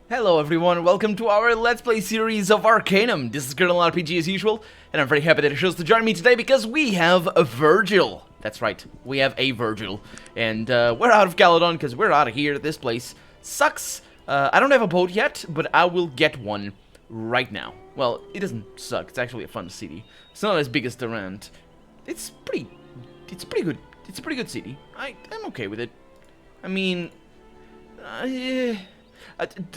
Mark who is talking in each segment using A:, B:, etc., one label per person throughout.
A: Hello everyone, welcome to our Let's Play series of Arcanum. This is Colonel RPG as usual, and I'm very happy that you chose to join me today because we have a Virgil. That's right, we have a Virgil. And we're out of Caledon because we're out of here. This place sucks. I don't have a boat yet, but I will get one right now. Well, it doesn't suck, it's actually a fun city. It's not as big as Durant. It's pretty good. It's a pretty good city. I'm okay with it. I mean,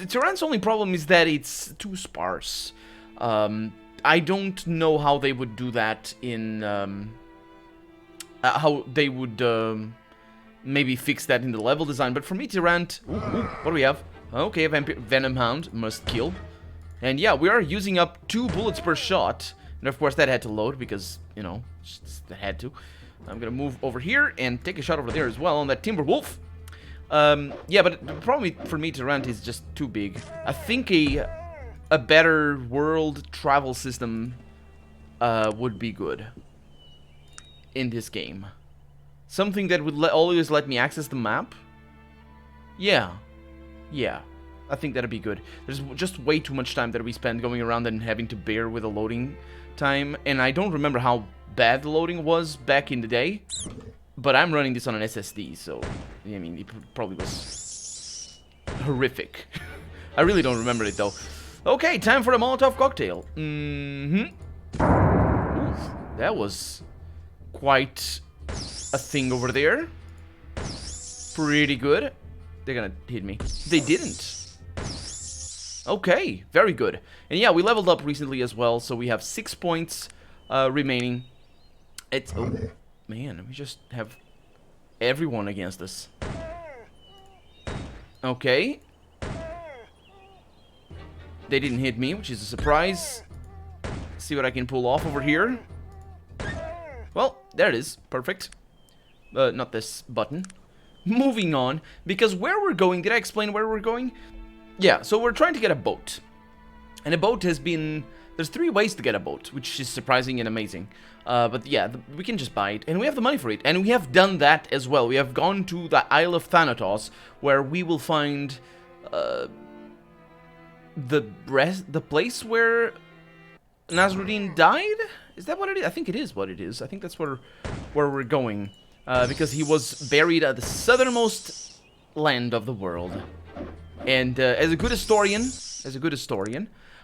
A: Tehran's only problem is that it's too sparse. I don't know how they would do that in, how they would, maybe fix that in the level design, but for me, Tehran, what do we have? Okay, Venom Hound, must kill. And yeah, we are using up 2 bullets per shot, and of course that had to load, because, you know, that had to. I'm gonna move over here and take a shot over there as well on that Timberwolf. Yeah, but the problem for me to rent is just too big. I think a better world travel system would be good in this game. Something that would always let me access the map. Yeah, I think that'd be good. There's just way too much time that we spend going around and having to bear with the loading time, and I don't remember how bad the loading was back in the day. But I'm running this on an SSD, so, I mean, it probably was horrific. I really don't remember it, though. Okay, time for a Molotov cocktail. Oof, that was quite a thing over there. Pretty good. They're gonna hit me. They didn't. Okay, very good. And yeah, we leveled up recently as well, so we have 6 points remaining. It's... Oh. Man, we just have everyone against us. Okay. They didn't hit me, which is a surprise. Let's see what I can pull off over here. Well, there it is. Perfect. Not this button. Moving on, because where we're going, did I explain where we're going? Yeah, so we're trying to get a boat. And a boat has been... There's 3 ways to get a boat, which is surprising and amazing. But yeah, we can just buy it, and we have the money for it. And we have done that as well. We have gone to the Isle of Thanatos, where we will find the place where Nasruddin died? Is that what it is? I think it is what it is. I think that's where we're going. Because he was buried at the southernmost land of the world. And as a good historian,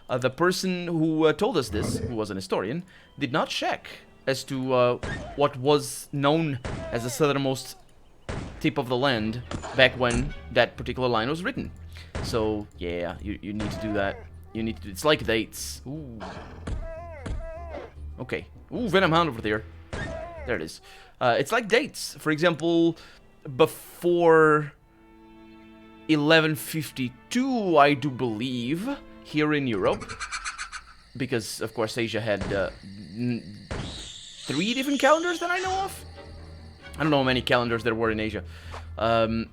A: the person who told us this, who was an historian, did not check as to what was known as the southernmost tip of the land back when that particular line was written. So, yeah, you need to do that. You need to. It's like dates. Ooh. Okay. Ooh, Venom Hound over there. There it is. It's like dates. For example, before 1152, I do believe, here in Europe, because of course Asia had 3 different calendars that I know of. I don't know how many calendars there were in Asia, well,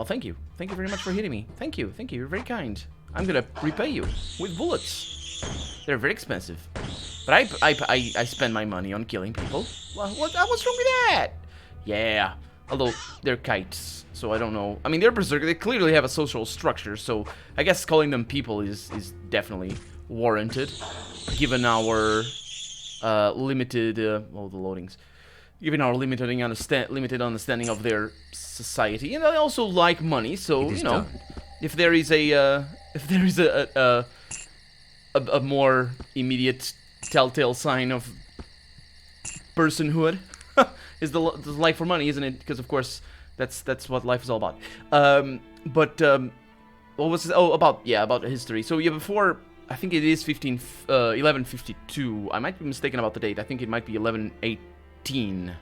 A: thank you very much for hitting me. Thank you, you're very kind. I'm gonna repay you with bullets. They're very expensive, but I spend my money on killing people. Well, what's wrong with that? Yeah, although they're kites, so I don't know. I mean, they're berserker. They clearly have a social structure, so I guess calling them people is definitely warranted, given our limited, well, the loadings, given our limited understanding of their society, and they also like money. So you know, if there is a more immediate telltale sign of personhood, is the life for money, isn't it? Because of course that's what life is all about. What was this? Oh, about history. So yeah, before, I think it is 1152. I might be mistaken about the date. I think it might be 1118.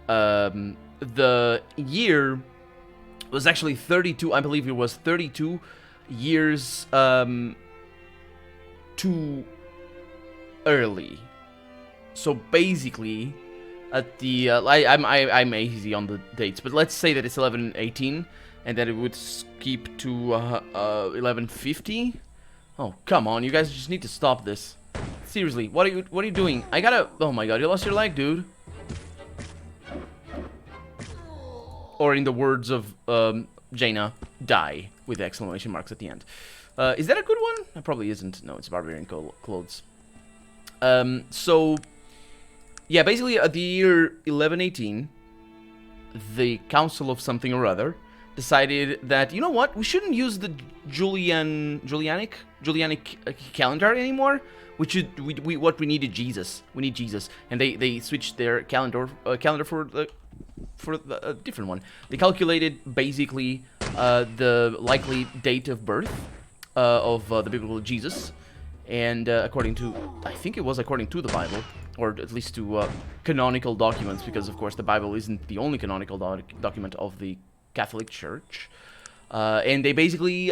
A: The year was actually 32. I believe it was 32 years too early. So basically, at the I'm easy on the dates, but let's say that it's 1118, and that it would skip to 1150. Oh, come on, you guys just need to stop this. Seriously, what are you doing? I gotta... Oh my god, you lost your leg, dude. Or in the words of Jaina, die with the exclamation marks at the end. Is that a good one? It probably isn't. No, it's barbarian clothes. So, yeah, basically at the year 1118, the Council of something or other decided that, you know what, we shouldn't use the Julianic calendar anymore. What we need is Jesus. We need Jesus, and they switched their calendar for a different one. They calculated basically the likely date of birth of the biblical Jesus, and according to, I think it was according to the Bible, or at least to canonical documents, because of course the Bible isn't the only canonical document of the Catholic Church, and they basically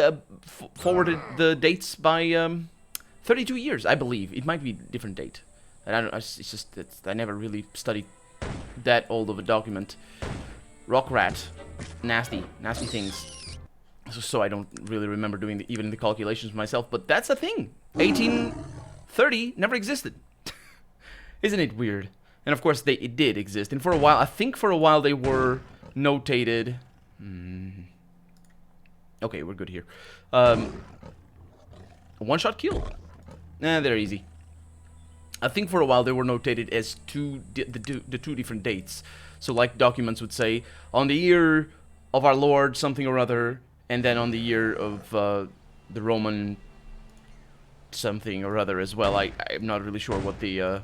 A: forwarded the dates by 32 years, I believe. It might be a different date. And I don't. It's just that I never really studied that old of a document. Rock rat, nasty things. So I don't really remember doing even the calculations myself. But that's a thing. 1830 never existed. Isn't it weird? And of course it did exist. And for a while, I think for a while they were notated. Okay, we're good here. One-shot kill. Nah, they're easy. I think for a while they were notated as the two different dates. So like documents would say, on the year of our Lord something or other, and then on the year of the Roman something or other as well. I'm not really sure what the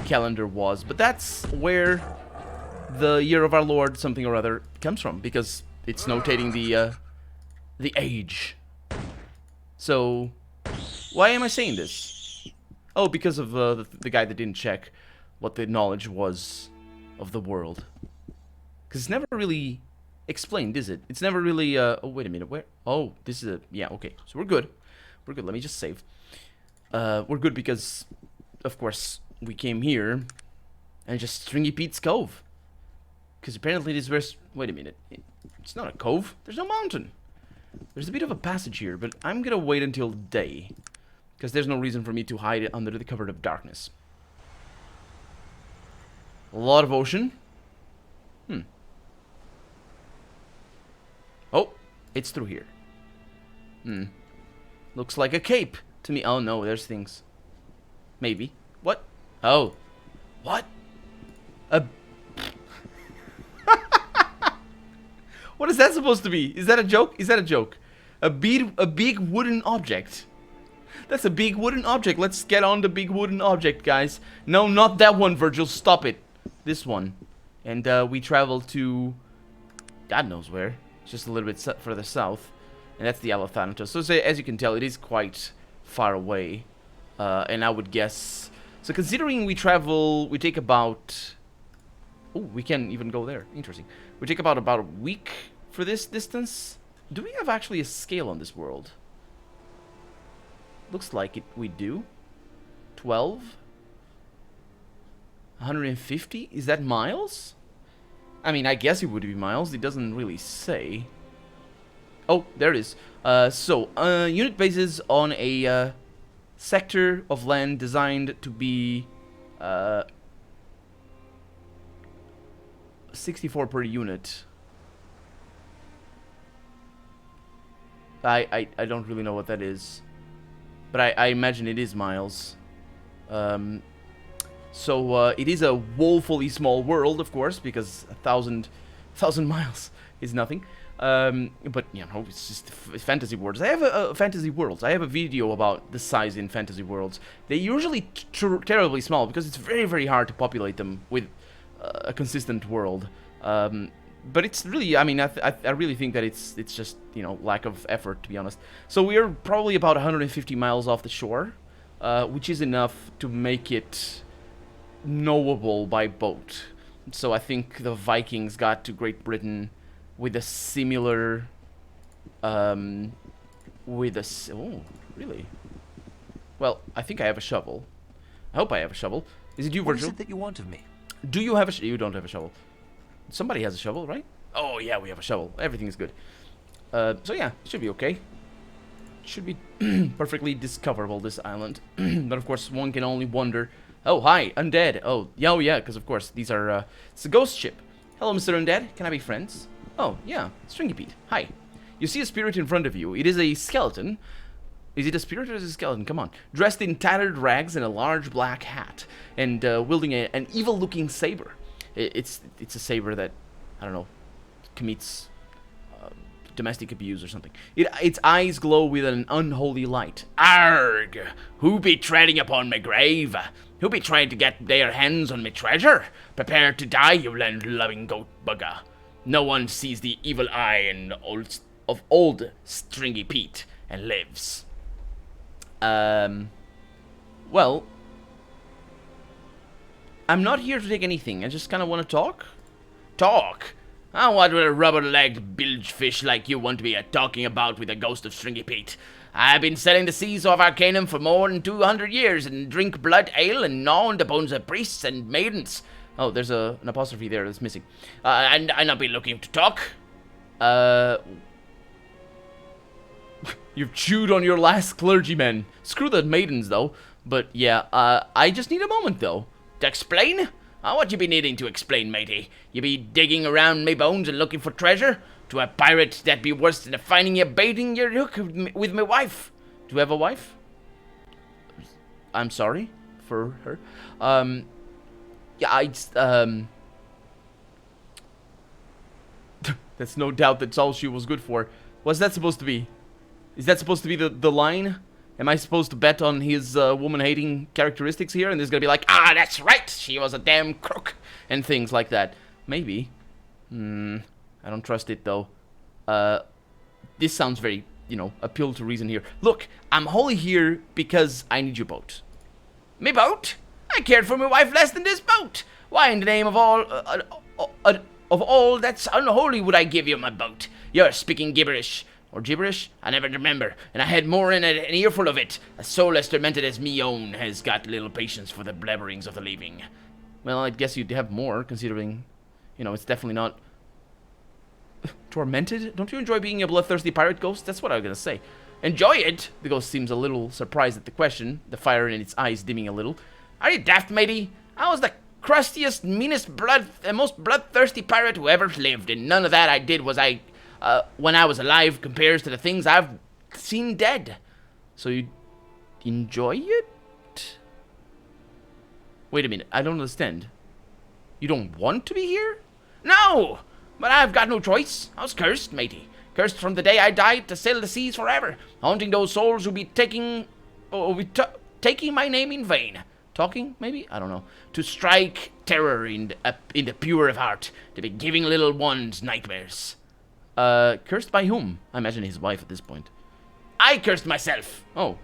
A: calendar was, but that's where the year of our Lord something or other comes from, because it's notating the age. So why am I saying this? Oh, because of the guy that didn't check what the knowledge was of the world. Because it's never really explained, is it? It's never really, oh, wait a minute, where? Oh, this is a, yeah, okay. So we're good. We're good, let me just save. We're good because, of course, we came here and just Stringy Pete's Cove. Because apparently this verse, wait a minute. It's not a cove, there's no mountain. There's a bit of a passage here, but I'm gonna wait until day. Because there's no reason for me to hide it under the cover of darkness. A lot of ocean. Oh, it's through here. Looks like a cape to me. Oh no, there's things. Maybe. What? Oh. What? What is that supposed to be? Is that a joke? Is that a joke? A big wooden object. That's a big wooden object. Let's get on the big wooden object, guys. No, not that one, Virgil. Stop it. This one. And we travel to God knows where. It's just a little bit further south. And that's the Isle of Thanatos. So as you can tell, it is quite far away. And I would guess... So considering we take about... Oh, we can even go there. Interesting. We take about a week for this distance. Do we have actually a scale on this world? Looks like it. We do. 12? 150? Is that miles? I mean, I guess it would be miles. It doesn't really say. Oh, there it is. Unit bases on a sector of land designed to be 64 per unit. I don't really know what that is. But I imagine it is miles. It is a woefully small world, of course, because 1,000 miles is nothing. But, you know, it's just fantasy worlds. I have fantasy worlds. I have a video about the size in fantasy worlds. They're usually terribly small, because it's very, very hard to populate them with a consistent world. But it's really, I mean, I really think that it's just, you know, lack of effort, to be honest. So we're probably about 150 miles off the shore, which is enough to make it knowable by boat. So I think the Vikings got to Great Britain with a similar, oh, really? Well, I think I have a shovel. I hope I have a shovel. Is it you, Virgil?
B: What is it that you want of me?
A: Do you have a you don't have a shovel. Somebody has a shovel, right? Oh, yeah, we have a shovel. Everything is good. So, yeah, it should be okay. It should be perfectly discoverable, this island. But, of course, one can only wonder... Oh, hi, Undead. Oh, yeah, because, of course, these are... it's a ghost ship. Hello, Mr. Undead. Can I be friends? Oh, yeah, Stringy Pete. Hi. You see a spirit in front of you. It is a skeleton. Is it a spirit or is it a skeleton? Come on. Dressed in tattered rags and a large black hat, and wielding an evil-looking saber. It's a saber that, I don't know, commits domestic abuse or something. Its eyes glow with an unholy light. Arg! Who be treading upon my grave? Who be trying to get their hands on my treasure? Prepare to die, you land-loving goat bugger. No one sees the evil eye of old Stringy Pete and lives. Well, I'm not here to take anything. I just kind of want to talk. Talk? What would a rubber-legged bilgefish like you want to be talking about with the ghost of Stringy Pete? I've been sailing the seas of Arcanum for more than 200 years and drink blood ale and gnaw on the bones of priests and maidens. Oh, there's an apostrophe there that's missing. And I not be looking to talk. You've chewed on your last clergyman. Screw the maidens, though. But yeah, I just need a moment, though. To explain? What you be needing to explain, matey? You be digging around me bones and looking for treasure? To a pirate that be worse than finding you baiting your hook with my wife. Do you have a wife? I'm sorry for her. Yeah, that's no doubt that's all she was good for. What's that supposed to be? Is that supposed to be the line? Am I supposed to bet on his woman-hating characteristics here? And there's gonna be like, that's right, she was a damn crook, and things like that. Maybe. I don't trust it, though. This sounds very, appeal to reason here. Look, I'm wholly here because I need your boat. Me boat? I cared for my wife less than this boat. Why in the name of all that's unholy would I give you my boat? You're speaking gibberish. Or gibberish? I never remember, and I had more in an earful of it. A soul as tormented as me own has got little patience for the blabberings of the living. Well, I guess you'd have more, considering, it's definitely not tormented. Don't you enjoy being a bloodthirsty pirate ghost? That's what I was gonna say. Enjoy it? The ghost seems a little surprised at the question, the fire in its eyes dimming a little. Are you daft, matey? I was the crustiest, meanest, most bloodthirsty pirate who ever lived, and none of that I did was when I was alive compares to the things I've seen dead. So you enjoy it? Wait a minute, I don't understand. You don't want to be here? No! But I've got no choice. I was cursed, matey. Cursed from the day I died to sail the seas forever, haunting those souls who be taking my name in vain. Talking, maybe? I don't know. To strike terror in the pure of heart, to be giving little ones nightmares. Cursed by whom? I imagine his wife at this point. I cursed myself. Oh.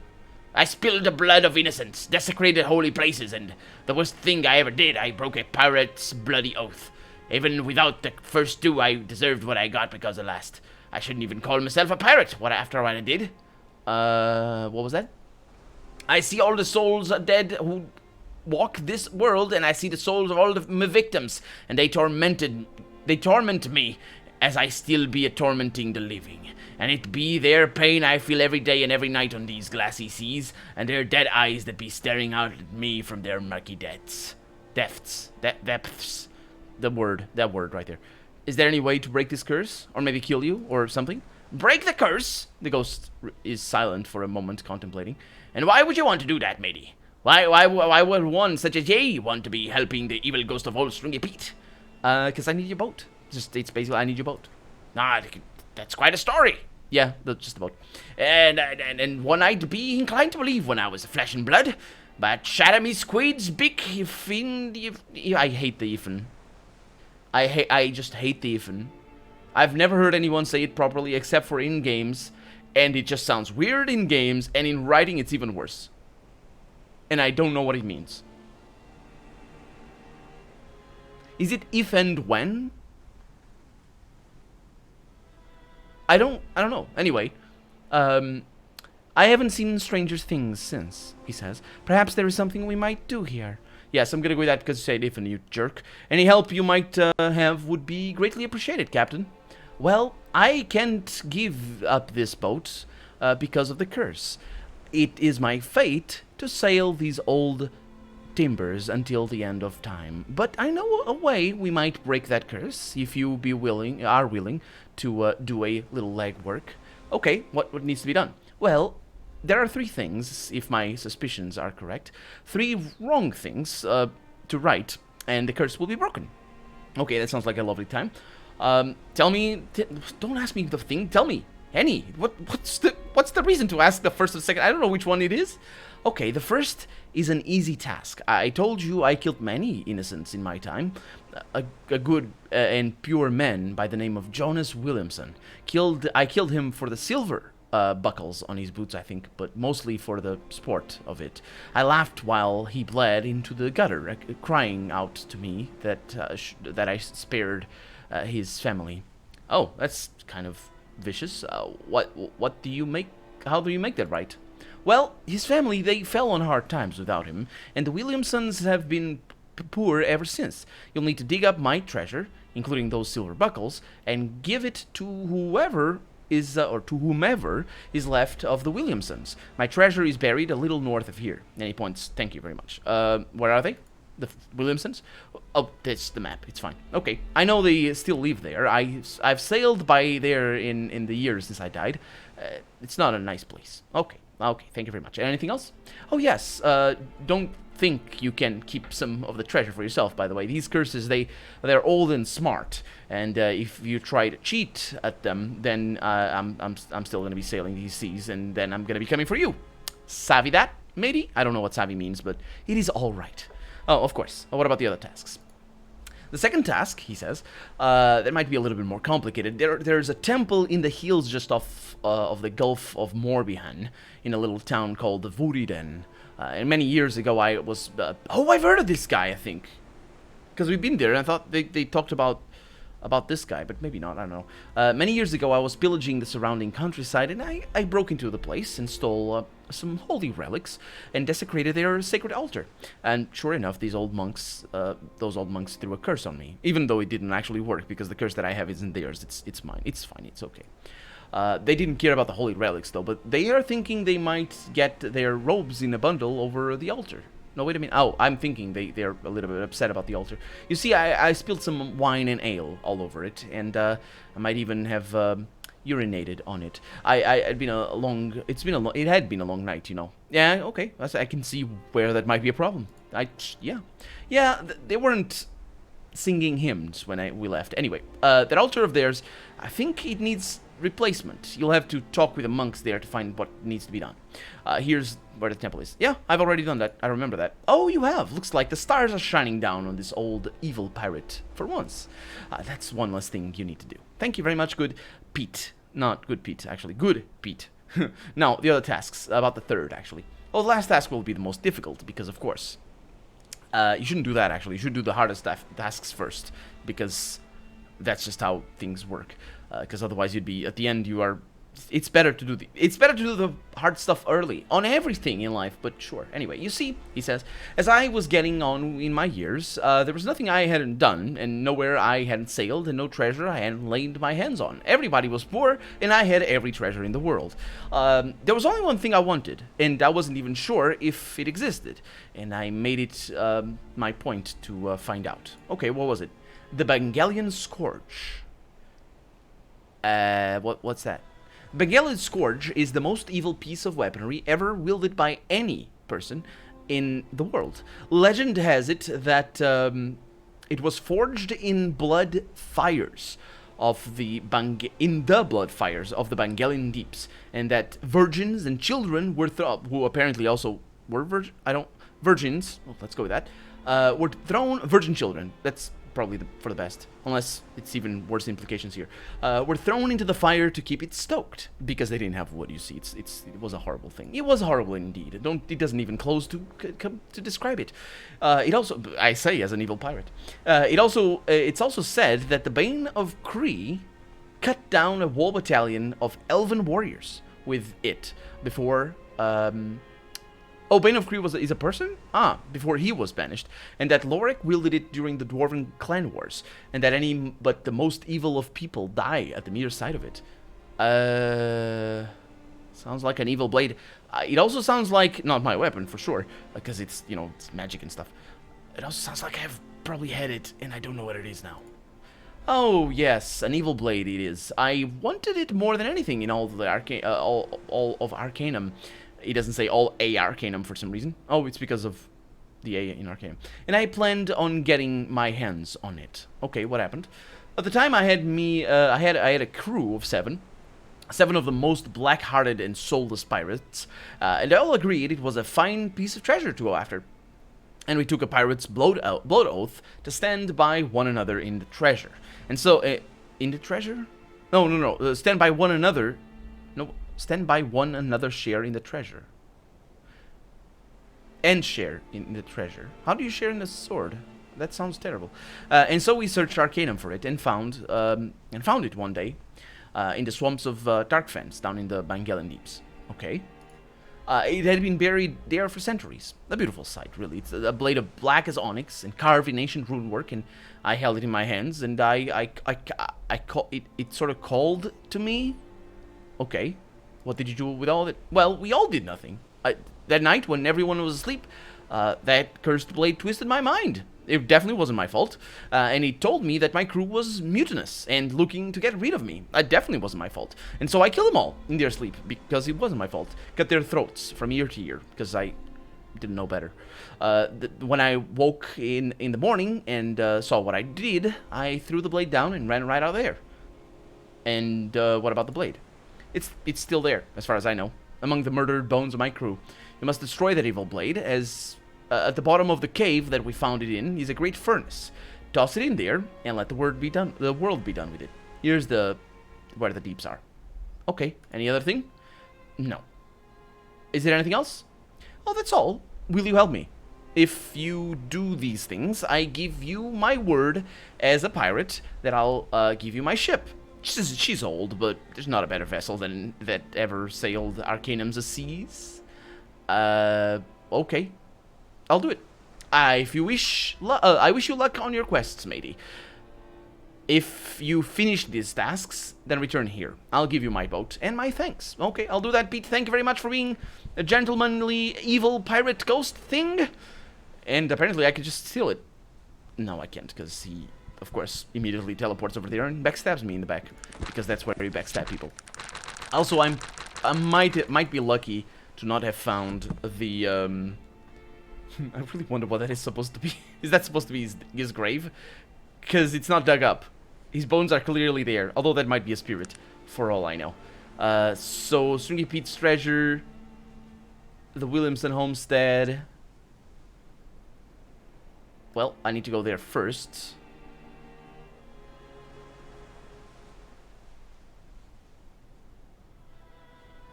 A: I spilled the blood of innocents, desecrated holy places, and the worst thing I ever did, I broke a pirate's bloody oath. Even without the first two, I deserved what I got because of the last. I shouldn't even call myself a pirate, after what I did. What was that? I see all the souls dead who walk this world, and I see the souls of all my victims, and they torment me, as I still be tormenting the living. And it be their pain I feel every day and every night on these glassy seas, and their dead eyes that be staring out at me from their murky depths. Depths. That word right there. Is there any way to break this curse? Or maybe kill you, or something? Break the curse? The ghost is silent for a moment, contemplating. And why would you want to do that, matey? Why would one such as ye want to be helping the evil ghost of old Stringy Pete? 'Cause I need your boat. It's basically, I need your boat. That's quite a story. Yeah, just about. And one I'd be inclined to believe when I was flesh and blood. But shatter me squid's beak, I hate the ifin. I just hate the ifin. I've never heard anyone say it properly except for in games, and it just sounds weird in games, and in writing it's even worse. And I don't know what it means. Is it if and when? I don't know. Anyway, I haven't seen Stranger Things since, he says. Perhaps there is something we might do here. Yes, I'm gonna go with that because you said if and you jerk. Any help you might have would be greatly appreciated, Captain. Well, I can't give up this boat because of the curse. It is my fate to sail these old timbers until the end of time. But I know a way we might break that curse if you are willing to do a little legwork. Okay, what needs to be done? Well, there are 3 things, if my suspicions are correct. 3 wrong things to right, and the curse will be broken. Okay, that sounds like a lovely time. Tell me, don't ask me the thing, tell me. Any. What's the reason to ask the first or second? I don't know which one it is. Okay, the first is an easy task. I told you I killed many innocents in my time. A good and pure man by the name of Jonas Williamson. I killed him for the silver buckles on his boots, I think, but mostly for the sport of it. I laughed while he bled into the gutter, crying out to me that I spared his family. Oh, that's kind of vicious. What do you make? How do you make that right? Well, his family, they fell on hard times without him, and the Williamsons have been poor ever since. You'll need to dig up my treasure, including those silver buckles, and give it to whomever is left of the Williamsons. My treasure is buried a little north of here. And he points. Thank you very much. Where are they? The Williamsons? Oh, that's the map. It's fine. Okay, I know they still live there. I've sailed by there in the years since I died. It's not a nice place. Okay, thank you very much. Anything else? Oh, yes, don't think you can keep some of the treasure for yourself, by the way. These curses, they're old and smart, and if you try to cheat at them, then I'm still going to be sailing these seas, and then I'm going to be coming for you. Savvy that, maybe? I don't know what savvy means, but it is all right. Oh, of course. What about the other tasks? The second task, he says, that might be a little bit more complicated. There's a temple in the hills just off of the Gulf of Morbihan, in a little town called the Vuriden. And many years ago, I was... I've heard of this guy, I think. Because we've been there, and I thought they talked about this guy, but maybe not, I don't know. Many years ago, I was pillaging the surrounding countryside, and I broke into the place and stole some holy relics and desecrated their sacred altar. And sure enough, those old monks threw a curse on me, even though it didn't actually work, because the curse that I have isn't theirs, it's mine. It's fine, it's okay. They didn't care about the holy relics, though, but they are thinking they might get their robes in a bundle over the altar. No, wait a minute. Oh, I'm thinking they're a little bit upset about the altar. You see, I spilled some wine and ale all over it, and I might even have urinated on it. It had been a long night, you know. Yeah, okay. I can see where that might be a problem. Yeah. They weren't singing hymns when we left. Anyway, that altar of theirs, I think it needs replacement. You'll have to talk with the monks there to find what needs to be done. Here's where the temple is. Yeah, I've already done that. I remember that. Oh, you have. Looks like the stars are shining down on this old evil pirate for once. That's one less thing you need to do. Thank you very much, good Pete. Not good Pete, actually. Good Pete. Now, the other tasks. About the third, actually. Oh, the last task will be the most difficult, because, of course, you shouldn't do that, actually. You should do the hardest tasks first, because that's just how things work. Because otherwise you'd be, at the end, it's better to do the hard stuff early on everything in life, but sure. Anyway, you see, he says, as I was getting on in my years, there was nothing I hadn't done, and nowhere I hadn't sailed, and no treasure I hadn't laid my hands on. Everybody was poor, and I had every treasure in the world. There was only one thing I wanted, and I wasn't even sure if it existed, and I made it my point to find out. Okay, what was it? The Bangalian Scourge. What's that? Bangalian Scourge is the most evil piece of weaponry ever wielded by any person in the world. Legend has it that it was forged in blood fires of the Bangalian deeps, and that virgins and children were who apparently also were virgins. Well, let's go with that. Were thrown virgin children. That's probably for the best, unless it's even worse implications here. Were thrown into the fire to keep it stoked because they didn't have wood. You see, it was a horrible thing. It was horrible indeed. It doesn't even close to describe it. It also, I say as an evil pirate, it's also said that the Bane of Cree cut down a whole battalion of elven warriors with it before. Oh, Bane of Cree is a person? Before he was banished. And that Lorik wielded it during the Dwarven clan wars. And that the most evil of people die at the mere sight of it. Sounds like an evil blade. It also sounds like, not my weapon for sure, because it's, you know, it's magic and stuff. It also sounds like I've probably had it, and I don't know what it is now. Oh, yes, an evil blade it is. I wanted it more than anything in all the all of Arcanum. It doesn't say all A Arcanum for some reason. Oh, it's because of the A in Arcanum. And I planned on getting my hands on it. Okay, what happened? At the time, I had a crew of 7. 7 of the most black-hearted and soulless pirates, and they all agreed it was a fine piece of treasure to go after. And we took a pirate's blood oath to stand by one another in the treasure. And so, in the treasure? No, stand by one another. No, stand by one another, share in the treasure. And share in the treasure. How do you share in the sword? That sounds terrible. And so we searched Arcanum for it and found it one day in the swamps of Darkfens down in the Bangellan Deeps. Okay. It had been buried there for centuries. A beautiful sight, really. It's a blade of black as onyx and carved in ancient rune work, and I held it in my hands, and it sort of called to me. Okay, what did you do with all of it? Well, we all did nothing. That night, when everyone was asleep, that cursed blade twisted my mind. It definitely wasn't my fault, and it told me that my crew was mutinous and looking to get rid of me. It definitely wasn't my fault, and so I killed them all in their sleep, because it wasn't my fault. Cut their throats from ear to ear, because I didn't know better. When I woke in the morning and saw what I did, I threw the blade down and ran right out of there. And what about the blade? It's still there, as far as I know, among the murdered bones of my crew. You must destroy that evil blade, as at the bottom of the cave that we found it in is a great furnace. Toss it in there and let the world be done with it. Here's where the deeps are. Okay, any other thing? No. Is there anything else? Oh, that's all. Will you help me? If you do these things, I give you my word as a pirate that I'll give you my ship. She's old, but there's not a better vessel than that ever sailed Arcanum's seas. Okay. I'll do it. I wish you luck on your quests, matey. If you finish these tasks, then return here. I'll give you my boat and my thanks. Okay, I'll do that, Pete. Thank you very much for being a gentlemanly, evil pirate ghost thing. And apparently I could just steal it. No, I can't, because he, of course, immediately teleports over there and backstabs me in the back. Because that's where you backstab people. Also, I might be lucky to not have found the, I really wonder what that is supposed to be. Is that supposed to be his grave? Because it's not dug up. His bones are clearly there, although that might be a spirit, for all I know. So, Stringy Pete's treasure, the Williamson homestead. Well, I need to go there first.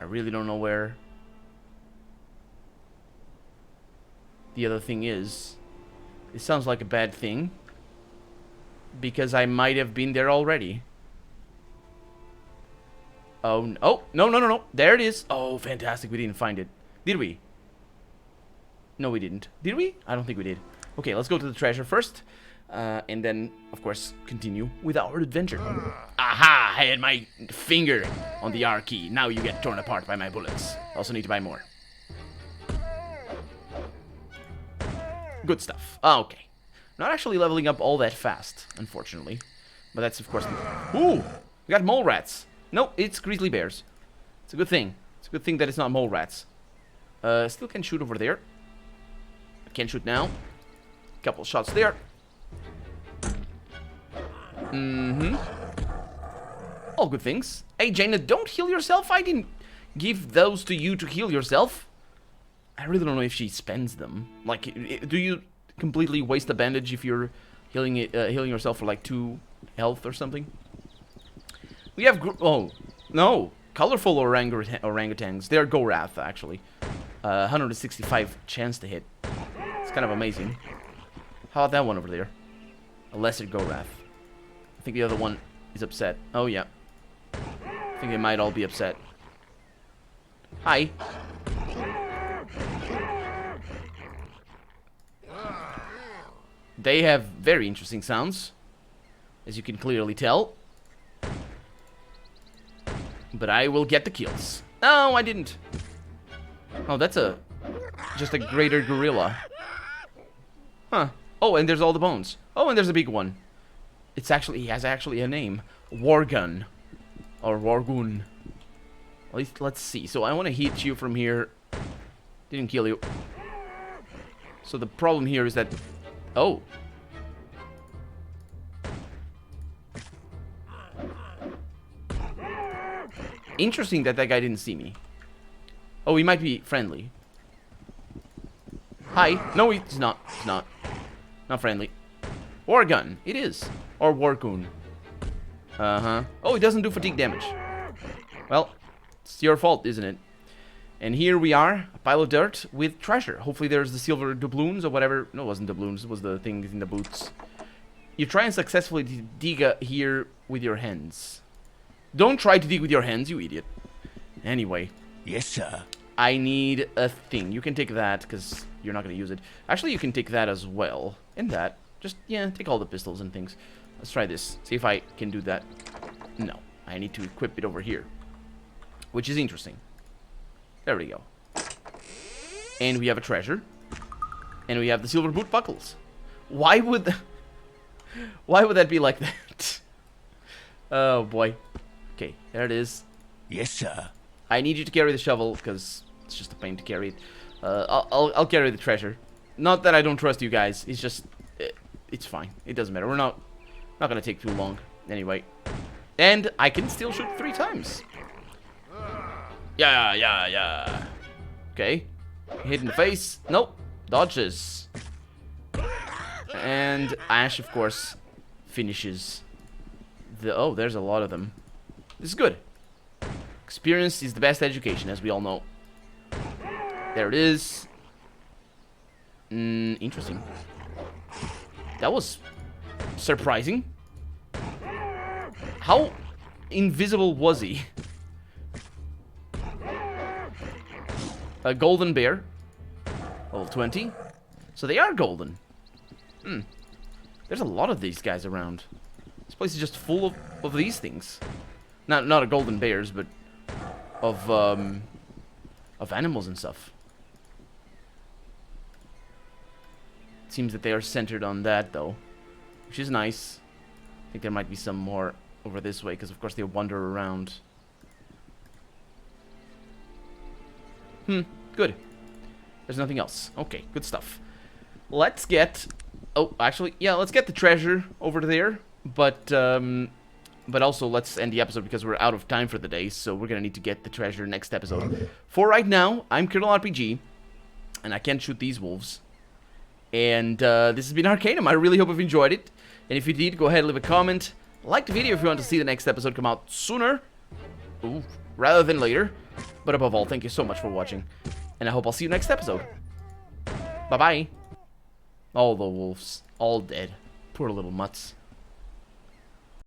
A: I really don't know where the other thing is. It sounds like a bad thing, because I might have been there already. Oh, no. There it is. Oh, fantastic. We didn't find it. Did we? No, we didn't. Did we? I don't think we did. Okay, let's go to the treasure first. And then, of course, continue with our adventure. Aha! I had my finger on the R key. Now you get torn apart by my bullets. Also need to buy more. Good stuff. Okay. Not actually leveling up all that fast, unfortunately. But that's, of course... Ooh! We got mole rats. No, it's grizzly bears. It's a good thing. It's a good thing that it's not mole rats. Still can shoot over there. I can't shoot now. Couple shots there. All good things. Hey, Jaina, don't heal yourself. I didn't give those to you to heal yourself. I really don't know if she spends them. Like, do you completely waste a bandage if you're healing yourself for like 2 health or something? We have oh no, colorful orangutans. They're Gorath actually. 165 chance to hit. It's kind of amazing. How about that one over there? A lesser Gorath. I think the other one is upset. Oh yeah. I think they might all be upset. Hi. They have very interesting sounds, as you can clearly tell. But I will get the kills. No, I didn't. Oh, that's just a greater gorilla. Huh. Oh, and there's all the bones. Oh, and there's a big one. He has actually a name. Wargun. Or Wargun. At least, let's see. So I want to hit you from here. Didn't kill you. So the problem here is that... Oh. Interesting that guy didn't see me. Oh, he might be friendly. Hi. No, he's not. He's not. Not friendly. Wargun. It is. Or Wargoon. Uh-huh. Oh, it doesn't do fatigue damage. Well, it's your fault, isn't it? And here we are, a pile of dirt with treasure. Hopefully there's the silver doubloons or whatever. No, it wasn't doubloons. It was the things in the boots. You try and successfully dig here with your hands. Don't try to dig with your hands, you idiot. Anyway.
B: Yes, sir.
A: I need a thing. You can take that, because you're not going to use it. Actually, you can take that as well. And that. Just, yeah, take all the pistols and things. Let's try this. See if I can do that. No. I need to equip it over here. Which is interesting. There we go. And we have a treasure. And we have the silver boot buckles. Why would... Why would that be like that? Oh, boy. Okay, there it is.
B: Yes, sir.
A: I need you to carry the shovel, because it's just a pain to carry it. I'll carry the treasure. Not that I don't trust you guys. It's just... it's fine. It doesn't matter. We're not going to take too long. Anyway. And I can still shoot 3 times. Yeah. Okay. Hit in the face. Nope. Dodges. And Ash, of course, finishes the... Oh, there's a lot of them. This is good. Experience is the best education, as we all know. There it is. Interesting. That was surprising. How invisible was he? A golden bear. Level 20. So they are golden. There's a lot of these guys around. This place is just full of these things. Not of golden bears, but of animals and stuff. It seems that they are centered on that, though, which is nice. I think there might be some more over this way, because of course they wander around. Good. There's nothing else. Okay, good stuff. Let's get... Oh, actually, yeah, let's get the treasure over there. But also, let's end the episode because we're out of time for the day. So we're going to need to get the treasure next episode. For right now, I'm Colonel RPG. And I can't shoot these wolves. And this has been Arcanum. I really hope you've enjoyed it. And if you did, go ahead and leave a comment. Like the video if you want to see the next episode come out sooner. Rather than later. But above all, thank you so much for watching. And I hope I'll see you next episode. Bye-bye. All the wolves. All dead. Poor little mutts.